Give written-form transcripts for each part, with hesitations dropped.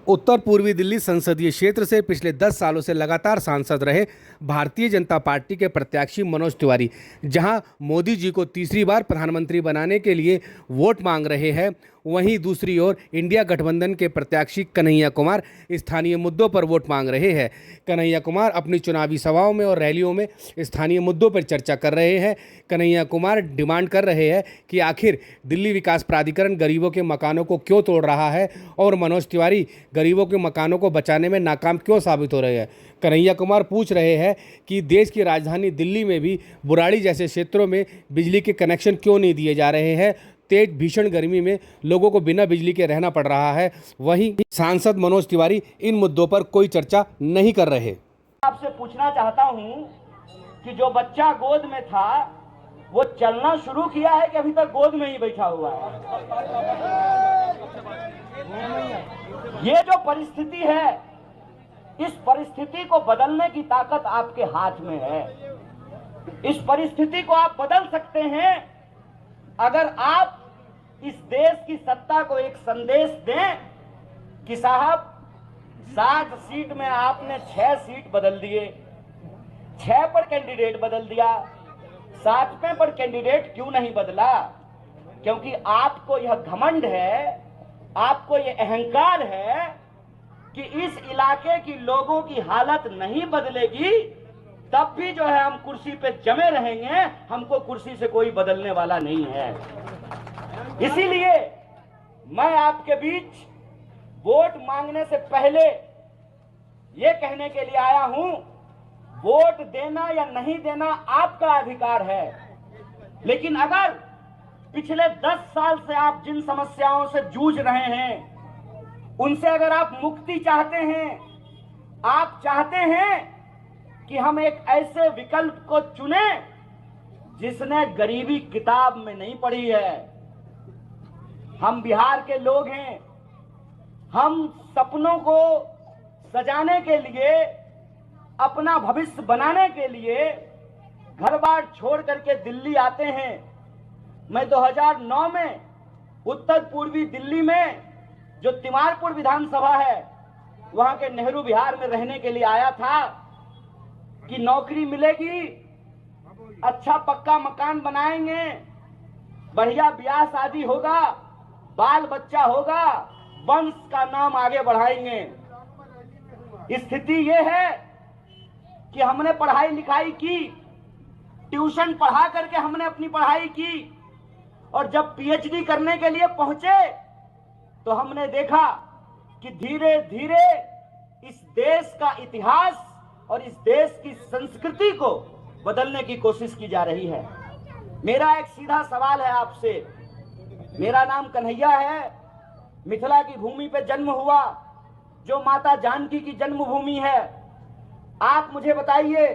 उत्तर पूर्वी दिल्ली संसदीय क्षेत्र से पिछले 10 सालों से लगातार सांसद रहे भारतीय जनता पार्टी के प्रत्याशी मनोज तिवारी जहां मोदी जी को तीसरी बार प्रधानमंत्री बनाने के लिए वोट मांग रहे हैं, वहीं दूसरी ओर इंडिया गठबंधन के प्रत्याशी कन्हैया कुमार स्थानीय मुद्दों पर वोट मांग रहे हैं। कन्हैया कुमार अपनी चुनावी सभाओं में और रैलियों में स्थानीय मुद्दों पर चर्चा कर रहे हैं। कन्हैया कुमार डिमांड कर रहे हैं कि आखिर दिल्ली विकास प्राधिकरण गरीबों के मकानों को क्यों तोड़ रहा है और मनोज तिवारी गरीबों के मकानों को बचाने में नाकाम क्यों साबित हो रहे हैं। कन्हैया कुमार पूछ रहे हैं कि देश की राजधानी दिल्ली में भी बुराड़ी जैसे क्षेत्रों में बिजली के कनेक्शन क्यों नहीं दिए जा रहे हैं। तेज भीषण गर्मी में लोगों को बिना बिजली के रहना पड़ रहा है। वहीं सांसद मनोज तिवारी इन मुद्दों पर कोई चर्चा नहीं कर रहे। आपसे पूछना चाहता हूं कि जो बच्चा गोद में था वो चलना शुरू किया है कि अभी तक गोद में ही बैठा हुआ है। ये जो परिस्थिति है, इस परिस्थिति को बदलने की ताकत आपके हाथ में है। इस परिस्थिति को आप बदल सकते हैं अगर आप इस देश की सत्ता को एक संदेश दें कि साहब 7 सीट में आपने 6 सीट बदल दिए, 6 पर कैंडिडेट बदल दिया, 7वें पर कैंडिडेट क्यों नहीं बदला? क्योंकि आपको यह घमंड है, आपको यह अहंकार है कि इस इलाके की लोगों की हालत नहीं बदलेगी तब भी जो है हम कुर्सी पे जमे रहेंगे, हमको कुर्सी से कोई बदलने वाला नहीं है। इसीलिए मैं आपके बीच वोट मांगने से पहले ये कहने के लिए आया हूं, वोट देना या नहीं देना आपका अधिकार है, लेकिन अगर पिछले 10 साल से आप जिन समस्याओं से जूझ रहे हैं उनसे अगर आप मुक्ति चाहते हैं, आप चाहते हैं कि हम एक ऐसे विकल्प को चुने जिसने गरीबी किताब में नहीं पढ़ी है। हम बिहार के लोग हैं, हम सपनों को सजाने के लिए, अपना भविष्य बनाने के लिए घर बार छोड़ करके दिल्ली आते हैं। मैं 2009 में उत्तर पूर्वी दिल्ली में जो तिमारपुर विधानसभा है वहां के नेहरू विहार में रहने के लिए आया था कि नौकरी मिलेगी, अच्छा पक्का मकान बनाएंगे, बढ़िया ब्याह शादी होगा, बाल बच्चा होगा, वंश का नाम आगे बढ़ाएंगे। स्थिति यह है कि हमने पढ़ाई लिखाई की, ट्यूशन पढ़ा करके हमने अपनी पढ़ाई की और जब पीएचडी करने के लिए पहुंचे तो हमने देखा कि धीरे धीरे इस देश का इतिहास और इस देश की संस्कृति को बदलने की कोशिश की जा रही है। मेरा एक सीधा सवाल है आपसे। मेरा नाम कन्हैया है, मिथिला की भूमि पे जन्म हुआ, जो माता जानकी की जन्मभूमि है। आप मुझे बताइए,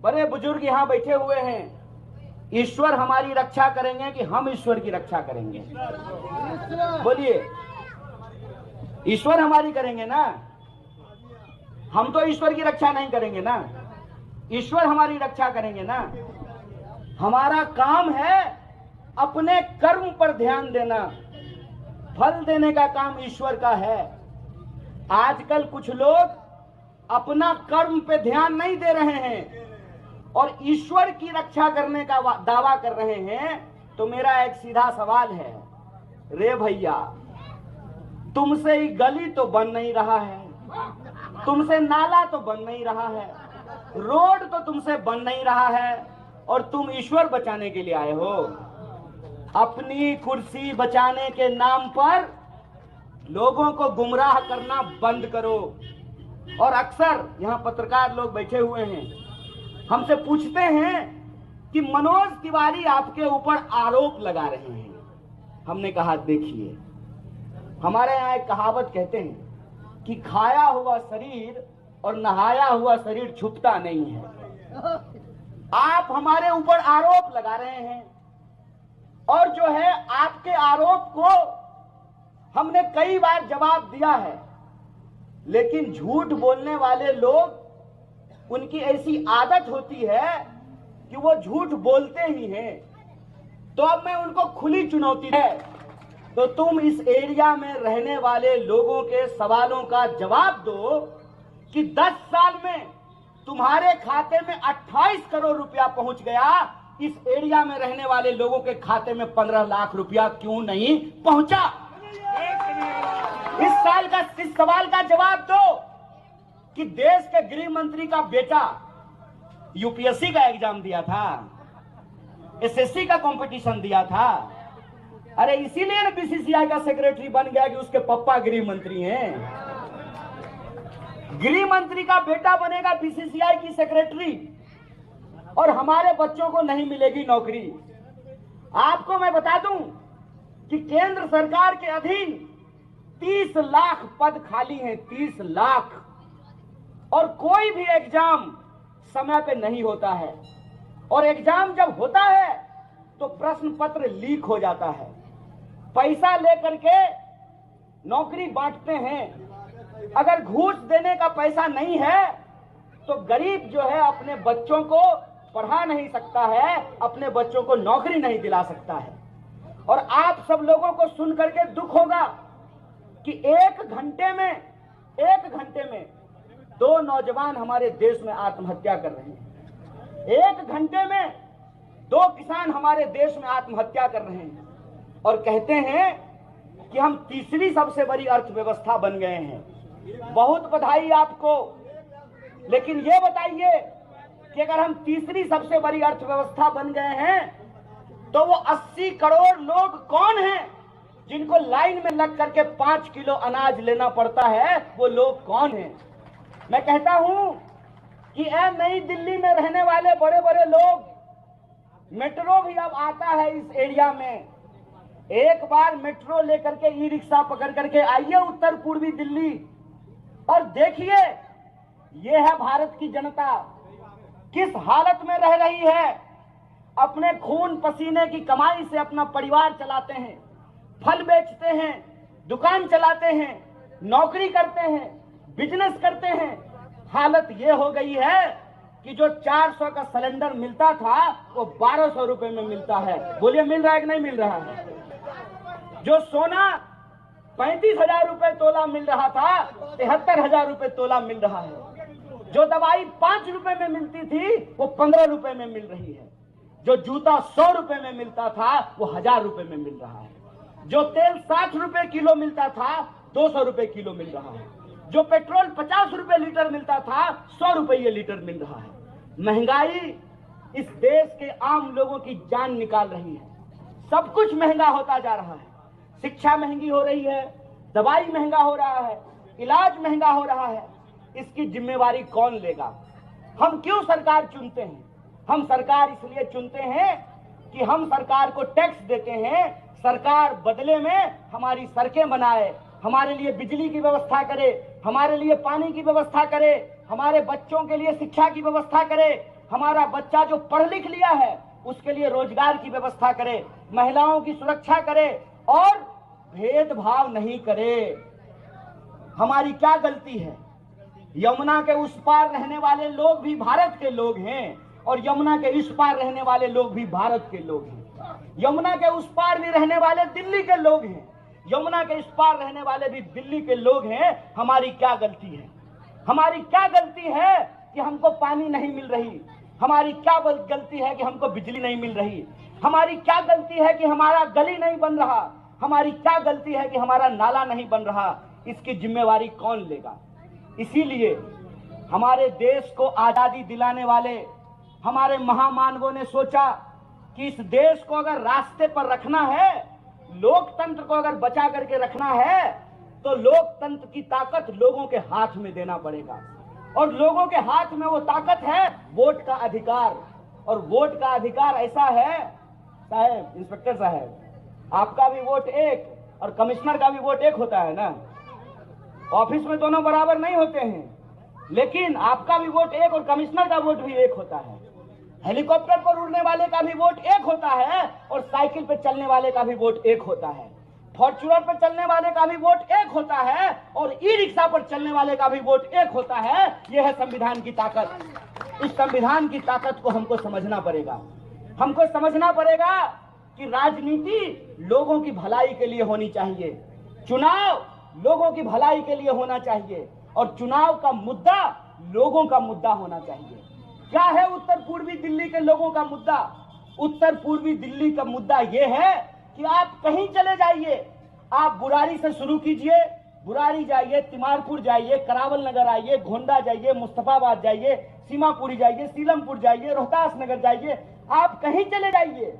बड़े बुजुर्ग यहाँ बैठे हुए हैं, ईश्वर हमारी रक्षा करेंगे कि हम ईश्वर की रक्षा करेंगे? बोलिए, ईश्वर हमारी करेंगे ना? हम तो ईश्वर की रक्षा नहीं करेंगे ना, ईश्वर हमारी रक्षा करेंगे ना। हमारा काम है अपने कर्म पर ध्यान देना, फल देने का काम ईश्वर का है। आजकल कुछ लोग अपना कर्म पे ध्यान नहीं दे रहे हैं और ईश्वर की रक्षा करने का दावा कर रहे हैं। तो मेरा एक सीधा सवाल है, रे भैया, तुमसे ही गली तो बन नहीं रहा है, तुमसे नाला तो बन नहीं रहा है, रोड तो तुमसे बन नहीं रहा है और तुम ईश्वर बचाने के लिए आए हो। अपनी कुर्सी बचाने के नाम पर लोगों को गुमराह करना बंद करो। और अक्सर यहाँ पत्रकार लोग बैठे हुए हैं, हमसे पूछते हैं कि मनोज तिवारी आपके ऊपर आरोप लगा रहे हैं। हमने कहा, देखिए, हमारे यहाँ एक कहावत कहते हैं कि खाया हुआ शरीर और नहाया हुआ शरीर छुपता नहीं है। आप हमारे ऊपर आरोप लगा रहे हैं और जो है आपके आरोप को हमने कई बार जवाब दिया है, लेकिन झूठ बोलने वाले लोग, उनकी ऐसी आदत होती है कि वो झूठ बोलते ही हैं। तो अब मैं उनको खुली चुनौती है तो तुम इस एरिया में रहने वाले लोगों के सवालों का जवाब दो कि 10 साल में तुम्हारे खाते में 28 करोड़ रुपया पहुंच गया, इस एरिया में रहने वाले लोगों के खाते में 15 लाख रुपया क्यों नहीं पहुंचा? इस सवाल का जवाब दो कि देश के गृह मंत्री का बेटा यूपीएससी का एग्जाम दिया था, एसएससी का कंपटीशन दिया था। अरे इसीलिए ना बीसीसीआई का सेक्रेटरी बन गया कि उसके पापा गृह मंत्री हैं। गृह मंत्री का बेटा बनेगा बीसीसीआई की सेक्रेटरी और हमारे बच्चों को नहीं मिलेगी नौकरी। आपको मैं बता दूं कि केंद्र सरकार के अधीन 30 लाख पद खाली हैं, 30 लाख, और कोई भी एग्जाम समय पे नहीं होता है। और एग्जाम जब होता है तो प्रश्न पत्र लीक हो जाता है, पैसा लेकर के नौकरी बांटते हैं। अगर घूस देने का पैसा नहीं है तो गरीब जो है अपने बच्चों को पढ़ा नहीं सकता है, अपने बच्चों को नौकरी नहीं दिला सकता है। और आप सब लोगों को सुन करके दुख होगा कि एक घंटे में 2 नौजवान हमारे देश में आत्महत्या कर रहे हैं। एक घंटे में 2 किसान हमारे देश में आत्महत्या कर रहे हैं और कहते हैं कि हम तीसरी सबसे बड़ी अर्थव्यवस्था बन गए हैं। बहुत बधाई आपको, लेकिन ये बताइए कि अगर हम तीसरी सबसे बड़ी अर्थव्यवस्था बन गए हैं तो वो 80 करोड़ लोग कौन हैं जिनको लाइन में लग करके 5 किलो अनाज लेना पड़ता है? वो लोग कौन हैं? मैं कहता हूं कि नई दिल्ली में रहने वाले बड़े बड़े लोग, मेट्रो भी अब आता है इस एरिया में। एक बार मेट्रो लेकर के ई रिक्शा पकड़ करके आइए उत्तर पूर्वी दिल्ली और देखिए ये है भारत की जनता किस हालत में रह रही है। अपने खून पसीने की कमाई से अपना परिवार चलाते हैं, फल बेचते हैं, दुकान चलाते हैं, नौकरी करते हैं, बिजनेस करते हैं। हालत ये हो गई है कि जो 400 का सिलेंडर मिलता था वो 1200 रुपए में मिलता है। बोलिए मिल रहा है कि नहीं मिल रहा है? जो सोना 35,000 रुपए तोला मिल रहा था 73,000 रुपए तोला मिल रहा है। जो दवाई 5 रुपए में मिलती थी वो 15 रुपए में मिल रही है। जो जूता 100 रुपए में मिलता था वो 1000 रुपए में मिल रहा है। जो तेल 60 रुपए किलो मिलता था 200 रुपए किलो मिल रहा है। जो पेट्रोल 50 रुपए लीटर मिलता था 100 रुपये लीटर मिल रहा है। महंगाई इस देश के आम लोगों की जान निकाल रही है। सब कुछ महंगा होता जा रहा है। शिक्षा महंगी हो रही है, दवाई महंगा हो रहा है, इलाज महंगा हो रहा है। इसकी जिम्मेवारी कौन लेगा? हम क्यों सरकार चुनते हैं? हम सरकार इसलिए चुनते हैं कि हम सरकार को टैक्स देते हैं, सरकार बदले में हमारी सड़कें बनाए, हमारे लिए बिजली की व्यवस्था करे, हमारे लिए पानी की व्यवस्था करे, हमारे बच्चों के लिए शिक्षा की व्यवस्था करे, हमारा बच्चा जो पढ़ लिख लिया है उसके लिए रोजगार की व्यवस्था करे, महिलाओं की सुरक्षा करे और भेदभाव नहीं करे। हमारी क्या गलती है? यमुना के उस पार रहने वाले लोग भी भारत के लोग हैं और यमुना के इस पार रहने वाले लोग भी भारत के लोग हैं। यमुना के उस पार भी रहने वाले दिल्ली के लोग हैं, यमुना के इस पार रहने वाले भी दिल्ली के लोग हैं। हमारी क्या गलती है? हमारी क्या गलती है कि हमको पानी नहीं मिल रही? हमारी क्या गलती है कि हमको बिजली नहीं मिल रही? हमारी क्या गलती है कि हमारा गली नहीं बन रहा? हमारी क्या गलती है कि हमारा नाला नहीं बन रहा? इसकी जिम्मेवारी कौन लेगा? इसीलिए हमारे देश को आजादी दिलाने वाले हमारे महामानवों ने सोचा कि इस देश को अगर रास्ते पर रखना है, लोकतंत्र को अगर बचा करके रखना है, तो लोकतंत्र की ताकत लोगों के हाथ में देना पड़ेगा। और लोगों के हाथ में वो ताकत है वोट का अधिकार। और वोट का अधिकार ऐसा है, साहब इंस्पेक्टर साहब, आपका भी वोट एक और कमिश्नर का भी वोट एक होता है ना। ऑफिस में दोनों बराबर नहीं होते हैं, लेकिन आपका भी वोट एक और कमिश्नर का वोट भी एक होता है। हेलीकॉप्टर पर उड़ने वाले का भी वोट एक होता है और साइकिल पर चलने वाले का भी वोट एक होता है। फॉर्च्यूनर पर चलने वाले का भी वोट एक होता है और ई रिक्शा पर चलने वाले का भी वोट एक होता है। यह है संविधान की ताकत। इस संविधान की ताकत को हमको समझना पड़ेगा। हमको समझना पड़ेगा कि राजनीति लोगों की भलाई के लिए होनी चाहिए, चुनाव लोगों की भलाई के लिए होना चाहिए और चुनाव का मुद्दा लोगों का मुद्दा होना चाहिए। क्या है उत्तर पूर्वी दिल्ली के लोगों का मुद्दा? उत्तर पूर्वी दिल्ली का मुद्दा यह है कि आप कहीं चले जाइए, आप बुराड़ी से शुरू कीजिए, बुराड़ी जाइए, तिमारपुर जाइए, करावल नगर आइए, गोंडा जाइए, मुस्तफाबाद जाइए, सीमापुरी जाइए, सीलमपुर जाइए, रोहतास नगर जाइए, आप कहीं चले जाइए,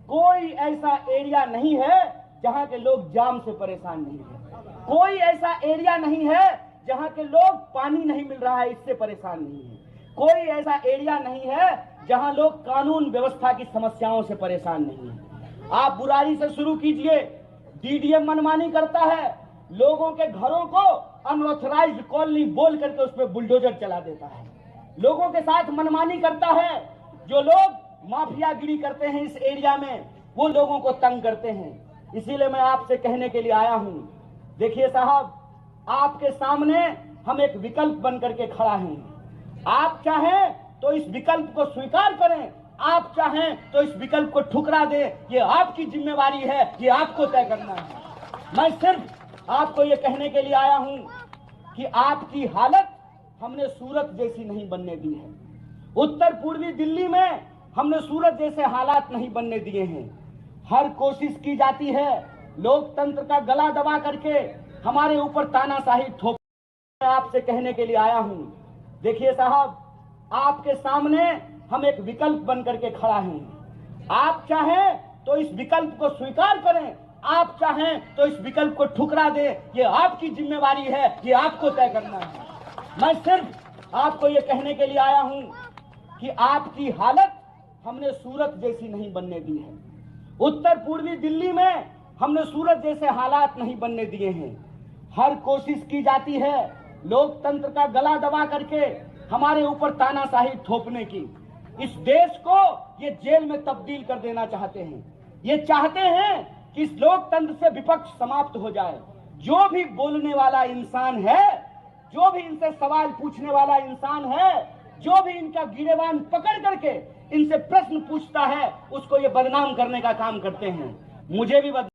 कोई ऐसा एरिया नहीं है जहां के लोग जाम से परेशान नहीं है, कोई ऐसा एरिया नहीं है जहां के लोग पानी नहीं मिल रहा है इससे परेशान नहीं है, कोई ऐसा एरिया नहीं है जहां लोग कानून व्यवस्था की समस्याओं से परेशान नहीं है। आप बुराड़ी से शुरू कीजिए, डीडीएम मनमानी करता है, लोगों के घरों को अनऑथराइज्ड कॉलोनी बोल करके उस पर बुलडोजर चला देता है, लोगों के साथ मनमानी करता है, जो लोग माफियागिरी करते हैं इस एरिया में वो लोगों को तंग करते हैं। इसीलिए मैं आपसे कहने के लिए आया हूं, देखिए साहब, आपके सामने हम एक विकल्प बन करके खड़ा हैं। आप चाहें तो इस विकल्प को स्वीकार करें, आप चाहें तो इस विकल्प को ठुकरा दें, ये आपकी जिम्मेवारी है, ये आपको तय करना है। मैं सिर्फ आपको ये कहने के लिए आया हूं कि आपकी हालत हमने सूरत जैसी नहीं बनने दी है। उत्तर पूर्वी दिल्ली में हमने सूरत जैसे हालात नहीं बनने दिए हैं। हर कोशिश की जाती है लोकतंत्र का गला दबा करके हमारे ऊपर तानाशाही थोप। मैं आपसे कहने के लिए आया हूं, देखिए साहब, आपके सामने हम एक विकल्प बन करके खड़ा हैं। आप चाहें तो इस विकल्प को स्वीकार करें, आप चाहें तो इस विकल्प को ठुकरा दें, ये आपकी जिम्मेवारी है, ये आपको तय करना है। मैं सिर्फ आपको ये कहने के लिए आया हूं कि आपकी हालत हमने सूरत जैसी नहीं बनने दी है। उत्तर पूर्वी दिल्ली में हमने सूरत जैसे हालात नहीं बनने दिए हैं। हर कोशिश की जाती है लोकतंत्र का गला दबा करके हमारे ऊपर तानाशाही थोपने की। इस देश को ये जेल में तब्दील कर देना चाहते हैं। ये चाहते हैं कि इस लोकतंत्र से विपक्ष समाप्त हो जाए। जो भी बोलने वाला इंसान है, जो भी इनसे सवाल पूछने वाला इंसान है, जो भी इनका गिरेबान पकड़ करके इनसे प्रश्न पूछता है, उसको ये बदनाम करने का काम करते हैं। मुझे भी